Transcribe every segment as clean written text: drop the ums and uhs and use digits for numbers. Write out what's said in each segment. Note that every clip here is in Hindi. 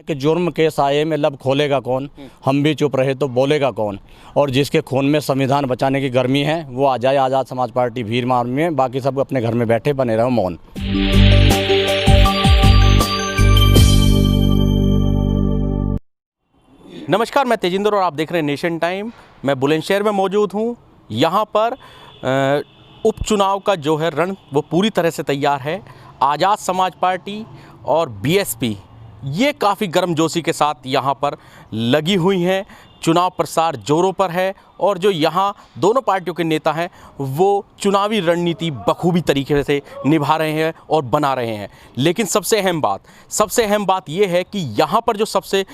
कि जुर्म के साये में लब खोलेगा कौन, हम भी चुप रहे तो बोलेगा कौन। और जिसके खून में संविधान बचाने की गर्मी है वो आ जाए आज़ाद समाज पार्टी भीम आर्मी में, बाकी सब अपने घर में बैठे बने रहो मौन। नमस्कार, मैं तेजिंदर और आप देख रहे हैं नेशन टाइम। मैं बुलंदशहर में मौजूद हूँ। यहाँ पर उपचुनाव का जो है रण वो पूरी तरह से तैयार है। आज़ाद समाज पार्टी और बीएसपी ये काफ़ी गर्मजोशी के साथ यहाँ पर लगी हुई हैं। चुनाव प्रचार जोरों पर है और जो यहाँ दोनों पार्टियों के नेता हैं वो चुनावी रणनीति बखूबी तरीके से निभा रहे हैं और बना रहे हैं। लेकिन सबसे अहम बात ये है कि यहाँ पर जो सबसे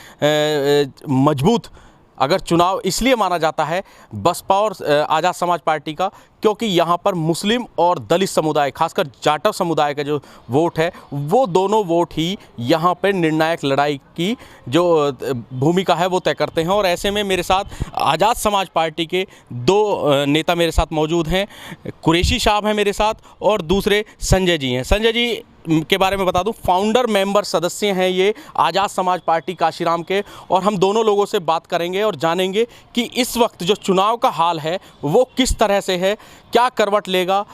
मजबूत अगर चुनाव इसलिए माना जाता है बसपा और आज़ाद समाज पार्टी का, क्योंकि यहाँ पर मुस्लिम और दलित समुदाय, खासकर जाटव समुदाय का जो वोट है वो दोनों वोट ही यहाँ पर निर्णायक लड़ाई की जो भूमिका है वो तय करते हैं। और ऐसे में मेरे साथ आज़ाद समाज पार्टी के दो नेता मेरे साथ मौजूद हैं। कुरैशी साहब हैं मेरे साथ और दूसरे संजय जी हैं। संजय जी के बारे में बता दूं, फाउंडर मेंबर सदस्य हैं ये आज़ाद समाज पार्टी काशीराम के, और हम दोनों लोगों से बात करेंगे और जानेंगे कि इस वक्त जो चुनाव का हाल है वो किस तरह से है, क्या करवट लेगा।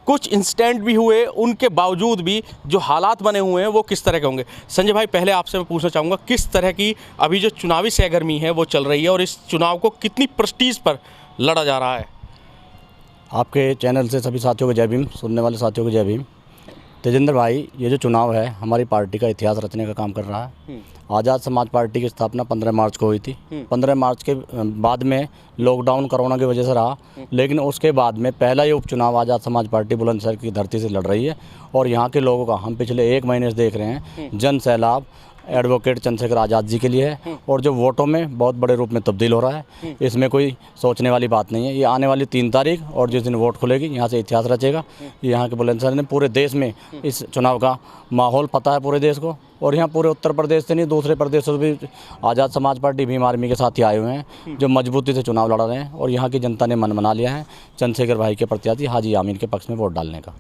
कुछ इंसिडेंट भी हुए, उनके बावजूद भी जो हालात बने हुए हैं वो किस तरह के होंगे। संजय भाई, पहले आपसे मैं पूछना चाहूँगा किस तरह की अभी जो चुनावी सरगर्मी है वो चल रही है और इस चुनाव को कितनी प्रेस्टीज पर लड़ा जा रहा है। आपके चैनल से सभी साथियों को जय भीम, सुनने वाले साथियों को जय भीम। तेजिंदर भाई, ये जो चुनाव है हमारी पार्टी का इतिहास रचने का काम कर रहा है। आज़ाद समाज पार्टी की स्थापना 15 मार्च को हुई थी। 15 मार्च के बाद में लॉकडाउन कोरोना की वजह से रहा, लेकिन उसके बाद में पहला ये उपचुनाव आज़ाद समाज पार्टी बुलंदशहर की धरती से लड़ रही है। और यहाँ के लोगों का हम पिछले 1 महीने से देख रहे हैं जन सैलाब एडवोकेट चंद्रशेखर आज़ाद जी के लिए है और जो वोटों में बहुत बड़े रूप में तब्दील हो रहा है। इसमें कोई सोचने वाली बात नहीं है। ये आने वाली 3 तारीख और जिस दिन वोट खुलेगी यहाँ से इतिहास रचेगा। यहाँ के बुलंदशहर ने पूरे देश में इस चुनाव का माहौल पता है पूरे देश को, और यहाँ पूरे उत्तर प्रदेश से नहीं दूसरे प्रदेशों से भी आज़ाद समाज पार्टी भीम आर्मी के साथी आए हुए हैं जो मजबूती से चुनाव लड़ रहे हैं। और यहाँ की जनता ने मन बना लिया है चंद्रशेखर भाई के प्रत्याशी हाजी आमीन के पक्ष में वोट डालने का।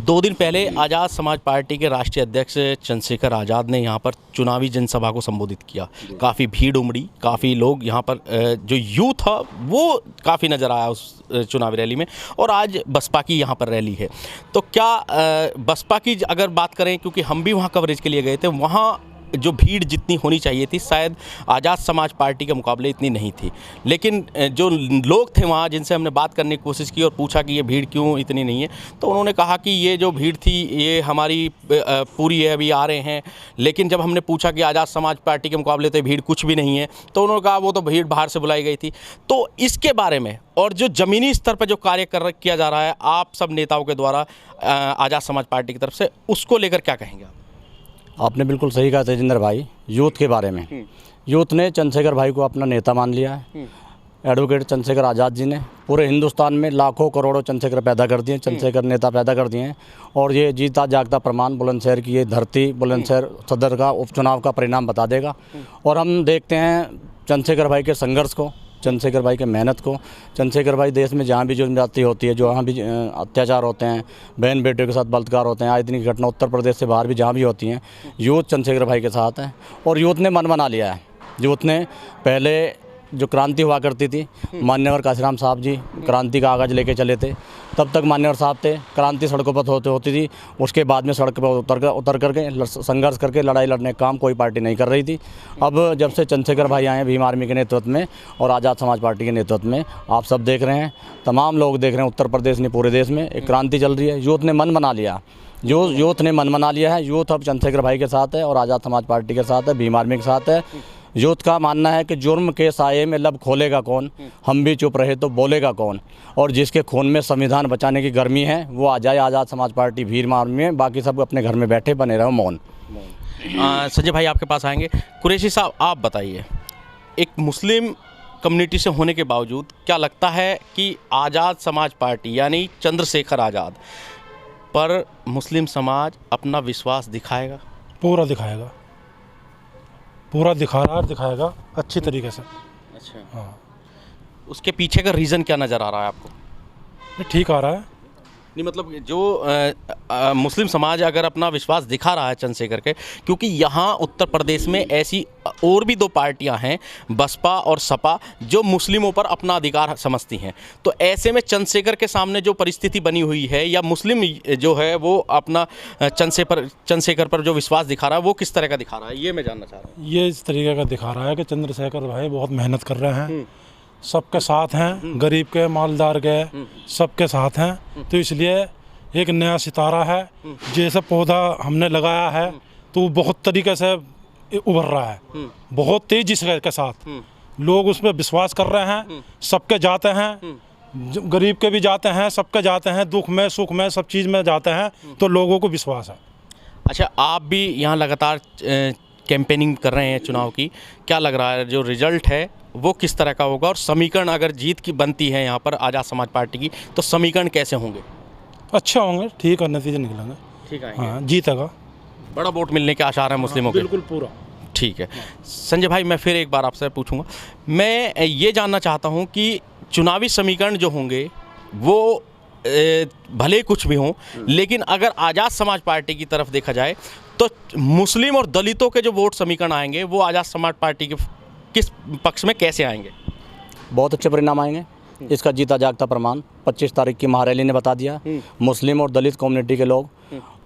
2 दिन पहले आज़ाद समाज पार्टी के राष्ट्रीय अध्यक्ष चंद्रशेखर आज़ाद ने यहाँ पर चुनावी जनसभा को संबोधित किया। काफ़ी भीड़ उमड़ी, काफ़ी लोग यहाँ पर जो यूथ था वो काफ़ी नज़र आया उस चुनावी रैली में। और आज बसपा की यहाँ पर रैली है, तो क्या बसपा की अगर बात करें, क्योंकि हम भी वहाँ कवरेज के लिए गए थे, वहाँ जो भीड़ जितनी होनी चाहिए थी शायद आज़ाद समाज पार्टी के मुकाबले इतनी नहीं थी। लेकिन जो लोग थे वहाँ जिनसे हमने बात करने की कोशिश की और पूछा कि ये भीड़ क्यों इतनी नहीं है, तो उन्होंने कहा कि ये जो भीड़ थी ये हमारी पूरी है, अभी आ रहे हैं। लेकिन जब हमने पूछा कि आज़ाद समाज पार्टी के मुकाबले तो भीड़ कुछ भी नहीं है, तो उन्होंने कहा वो तो भीड़ बाहर से बुलाई गई थी। तो इसके बारे में और जो ज़मीनी स्तर पर जो कार्य किया जा रहा है आप सब नेताओं के द्वारा आज़ाद समाज पार्टी की तरफ से, उसको लेकर क्या कहेंगे आप? आपने बिल्कुल सही कहा तेजिंदर भाई। यूथ के बारे में, यूथ ने चंद्रशेखर भाई को अपना नेता मान लिया है। एडवोकेट चंद्रशेखर आज़ाद जी ने पूरे हिंदुस्तान में लाखों करोड़ों चंद्रशेखर पैदा कर दिए, चंद्रशेखर नेता पैदा कर दिए हैं। और ये जीता जागता प्रमाण बुलंदशहर की ये धरती, बुलंदशहर सदर का उपचुनाव का परिणाम बता देगा। और हम देखते हैं चंद्रशेखर भाई के संघर्ष को, चंद्रशेखर भाई के मेहनत को। चंद्रशेखर भाई देश में जहाँ भी जो जाति होती है, जहाँ भी अत्याचार होते हैं, बहन बेटियों के साथ बलात्कार होते हैं, आए दिन की घटना उत्तर प्रदेश से बाहर भी जहाँ भी होती हैं, यूथ चंद्रशेखर भाई के साथ है। और यूथ ने मन बना लिया है। यूथ ने पहले जो क्रांति हुआ करती थी, मान्यवर काशीराम साहब जी क्रांति का आगाज़ लेके चले थे, तब तक मान्यवर साहब थे। क्रांति सड़कों पर होती थी, उसके बाद में सड़क पर उतर करके संघर्ष करके लड़ाई लड़ने का काम कोई पार्टी नहीं कर रही थी। अब जब से चंद्रशेखर भाई आए भीम आर्मी के नेतृत्व में और आज़ाद समाज पार्टी के नेतृत्व में, आप सब देख रहे हैं, तमाम लोग देख रहे हैं, उत्तर प्रदेश में पूरे देश में एक क्रांति चल रही है। यूथ ने मन बना लिया, यूथ ने मन बना लिया है। यूथ अब चंद्रशेखर भाई के साथ है और आज़ाद समाज पार्टी के साथ है, भीम आर्मी के साथ है। यूथ का मानना है कि जुर्म के साये में लब खोलेगा कौन, हम भी चुप रहे तो बोलेगा कौन। और जिसके खून में संविधान बचाने की गर्मी है वो आ जाए आज़ाद समाज पार्टी भीम आर्मी में, बाकी सब अपने घर में बैठे बने रहो मौन। संजय भाई आपके पास आएंगे। कुरैशी साहब, आप बताइए, एक मुस्लिम कम्युनिटी से होने के बावजूद क्या लगता है कि आज़ाद समाज पार्टी यानी चंद्रशेखर आज़ाद पर मुस्लिम समाज अपना विश्वास दिखाएगा? पूरा दिखाएगा, पूरा दिखाएगा अच्छी तरीके से। अच्छा, हाँ। उसके पीछे का रीज़न क्या नज़र आ रहा है आपको? ठीक आ रहा है। नहीं मतलब जो मुस्लिम समाज अगर अपना विश्वास दिखा रहा है चंद्रशेखर के, क्योंकि यहाँ उत्तर प्रदेश में ऐसी और भी 2 पार्टियां हैं, बसपा और सपा, जो मुस्लिमों पर अपना अधिकार समझती हैं, तो ऐसे में चंद्रशेखर के सामने जो परिस्थिति बनी हुई है, या मुस्लिम जो है वो अपना चंद्रशेखर पर जो विश्वास दिखा रहा है वो किस तरह का दिखा रहा है, ये मैं जानना चाह रहा हूँ। ये इस तरीके का दिखा रहा है कि चंद्रशेखर भाई बहुत मेहनत कर रहे हैं, सबके साथ हैं, गरीब के मालदार के सबके साथ हैं। तो इसलिए एक नया सितारा है, जैसे पौधा हमने लगाया है तो वो बहुत तरीके से उभर रहा है, बहुत तेजी से के साथ लोग उस पर विश्वास कर रहे हैं। सबके जाते हैं, गरीब के भी जाते हैं, सबके जाते हैं, दुख में सुख में सब चीज़ में जाते हैं, तो लोगों को विश्वास है। अच्छा, आप भी यहाँ लगातार कैंपेनिंग कर रहे हैं चुनाव की, क्या लग रहा है जो रिजल्ट है वो किस तरह का होगा, और समीकरण अगर जीत की बनती है यहाँ पर आज़ाद समाज पार्टी की, तो समीकरण कैसे होंगे? अच्छे होंगे, ठीक है, नतीजे निकलेंगे, ठीक है, हाँ, जीतेगा, बड़ा वोट मिलने के आसार हैं मुस्लिमों के? बिल्कुल पूरा। ठीक है संजय भाई, मैं फिर एक बार आपसे पूछूंगा, मैं ये जानना चाहता हूँ कि चुनावी समीकरण जो होंगे वो भले कुछ भी हों, लेकिन अगर आज़ाद समाज पार्टी की तरफ देखा जाए तो मुस्लिम और दलितों के जो वोट समीकरण आएंगे वो आज़ाद समाज पार्टी के किस पक्ष में कैसे आएंगे? बहुत अच्छे परिणाम आएंगे। इसका जीता जागता प्रमाण 25 तारीख की महारैली ने बता दिया। मुस्लिम और दलित कम्युनिटी के लोग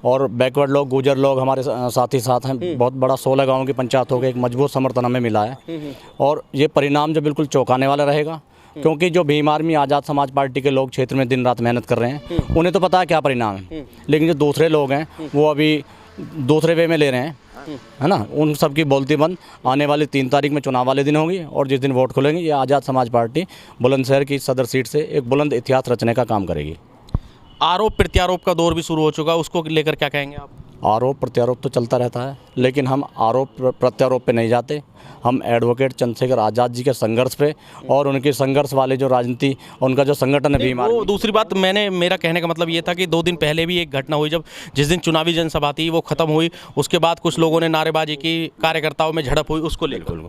और बैकवर्ड लोग, गुजर लोग हमारे साथ ही साथ हैं। बहुत बड़ा 16 गाँव की पंचायत हो गई, एक मजबूत समर्थन हमें मिला है। और ये परिणाम जो बिल्कुल चौंकाने वाला रहेगा, क्योंकि जो भीम आर्मी आज़ाद समाज पार्टी के लोग क्षेत्र में दिन रात मेहनत कर रहे हैं, उन्हें तो पता है क्या परिणाम है, लेकिन जो दूसरे लोग हैं वो अभी दूसरे वे में ले रहे हैं, है ना। उन सब की बोलती बंद आने वाली 3 तारीख में चुनाव वाले दिन होगी, और जिस दिन वोट खुलेंगे ये आज़ाद समाज पार्टी बुलंदशहर की सदर सीट से एक बुलंद इतिहास रचने का काम करेगी। आरोप प्रत्यारोप का दौर भी शुरू हो चुका है, उसको लेकर क्या कहेंगे आप? आरोप प्रत्यारोप तो चलता रहता है, लेकिन हम आरोप प्रत्यारोप पे नहीं जाते। हम एडवोकेट चंद्रशेखर आज़ाद जी के संघर्ष पे और उनके संघर्ष वाले जो राजनीति, उनका जो संगठन है भीम आर्मी। वो दूसरी बात, मेरा कहने का मतलब ये था कि 2 दिन पहले भी एक घटना हुई, जब जिस दिन चुनावी जनसभा थी वो ख़त्म हुई, उसके बाद कुछ लोगों ने नारेबाजी की, कार्यकर्ताओं में झड़प हुई, उसको लेकर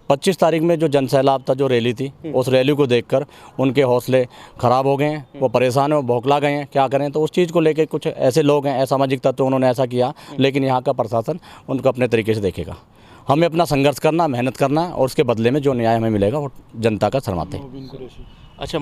25 तारीख में जो जनसैलाब था, जो रैली थी, उस रैली को देखकर उनके हौसले ख़राब हो गए हैं, वो परेशान हैं, वो बौखला गए हैं, क्या करें। तो उस चीज़ को लेकर कुछ ऐसे लोग हैं, असामाजिक तत्व, उन्होंने ऐसा किया, लेकिन यहाँ का प्रशासन उनको अपने तरीके से देखेगा। हमें अपना संघर्ष करना, मेहनत करना, और उसके बदले में जो न्याय हमें मिलेगा वो जनता का शर्माते हैं। अच्छा,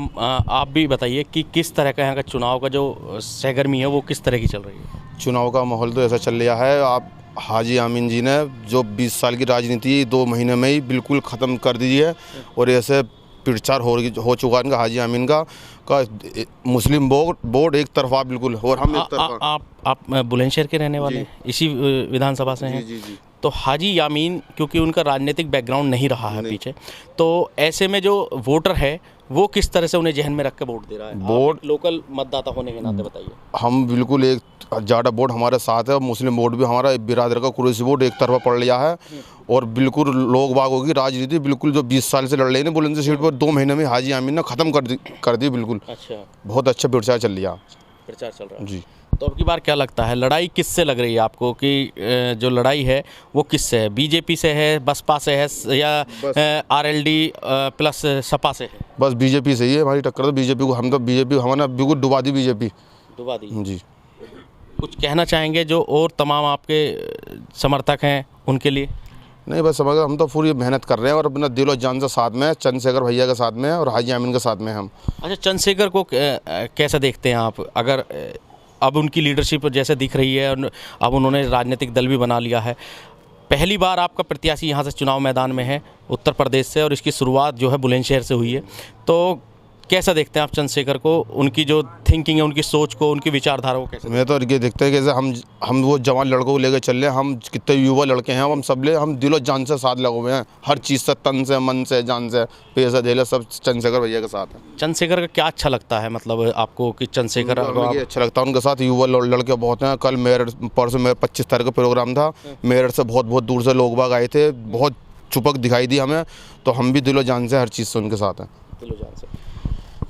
आप भी बताइए कि किस तरह का यहाँ का चुनाव का जो सरगर्मी है वो किस तरह की चल रही है? चुनाव का माहौल तो ऐसा चल रहा है, आप हाजी आमीन जी ने जो 20 साल की राजनीति 2 महीने में ही बिल्कुल ख़त्म कर दी है, और ऐसे प्रचार हो चुका है इनका, हाजी आमीन का मुस्लिम वोट एक तरफा बिल्कुल, और हम एक तरफा। आप बुलंदशहर के रहने वाले, इसी विधानसभा से हैं? जी। तो हाजी यामीन, क्योंकि उनका राजनीतिक बैकग्राउंड नहीं रहा है पीछे, तो ऐसे में जो वोटर है वो किस तरह से उन्हें जहन में रख के वोट दे रहा है? वोट लोकल मतदाता होने के नाते बताइए। हम बिल्कुल एक ज़्यादा वोट हमारे साथ है, और मुस्लिम वोट भी हमारा बिरादर का कुरैशी वोट एक तरफा पड़ लिया है, और बिल्कुल लोग बागों की राजनीति बिल्कुल जो 20 साल से लड़ रही है बुलंदशहर सीट पर, 2 महीने में हाजी आमीन ने ख़त्म कर दी बिल्कुल। अच्छा, बहुत अच्छा प्रचार चल रहा है जी। तो अब की बार क्या लगता है, लड़ाई किससे लग रही है आपको, कि जो लड़ाई है वो किससे है? बीजेपी से है, बसपा से है, या आरएलडी प्लस सपा से है? बस बीजेपी से ही है हमारी टक्कर, तो बीजेपी को हम तो बीजेपी हमारा बिल्कुल डुबा दी, बीजेपी डुबा दी जी। कुछ कहना चाहेंगे जो और तमाम आपके समर्थक हैं उनके लिए? नहीं, बस समझ, हम तो पूरी मेहनत कर रहे हैं और अपना दिल और जान से साथ में है, चंद्रशेखर भैया के साथ में है और हाजी आमीन के साथ में हम। अच्छा, चंद्रशेखर को कैसा देखते हैं आप? अगर अब उनकी लीडरशिप जैसे दिख रही है, अब उन्होंने राजनीतिक दल भी बना लिया है, पहली बार आपका प्रत्याशी यहाँ से चुनाव मैदान में है उत्तर प्रदेश से, और इसकी शुरुआत जो है बुलंदशहर से हुई है, तो कैसा देखते हैं आप चंद्रशेखर को, उनकी जो थिंकिंग है, उनकी सोच को, उनकी विचारधारा को कैसे? मैं तो ये देखते हैं कि हम वो जवान लड़कों को लेकर चल रहे हैं, हम कितने युवा लड़के हैं, हम सब हम दिलो जान से साथ लगे हुए हैं, हर चीज़ से, तन से, मन से, जान से, पैसा धेला सब चंद्रशेखर भैया के साथ है। चंद्रशेखर का क्या अच्छा लगता है, मतलब आपको, कि चंद्रशेखर अच्छा लगता है उनके साथ, युवा लड़के बहुत हैं। कल परसों मेरा 25 तारीख का प्रोग्राम था, मेरठ से बहुत दूर से लोग बाग आए थे, बहुत चुपक दिखाई दी हमें, तो हम भी दिलो जान से हर चीज़ से उनके साथ हैं। दिलो जान से।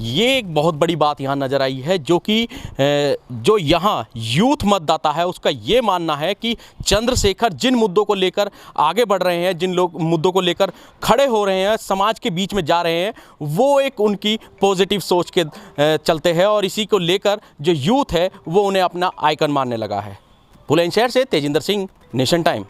ये एक बहुत बड़ी बात यहाँ नज़र आई है, जो कि जो यहाँ यूथ मतदाता है उसका ये मानना है कि चंद्रशेखर जिन मुद्दों को लेकर आगे बढ़ रहे हैं, जिन लोग मुद्दों को लेकर खड़े हो रहे हैं, समाज के बीच में जा रहे हैं, वो एक उनकी पॉजिटिव सोच के चलते हैं और इसी को लेकर जो यूथ है वो उन्हें अपना आइकन मानने लगा है। बुलंदशहर से तेजिंदर सिंह, नेशन टाइम।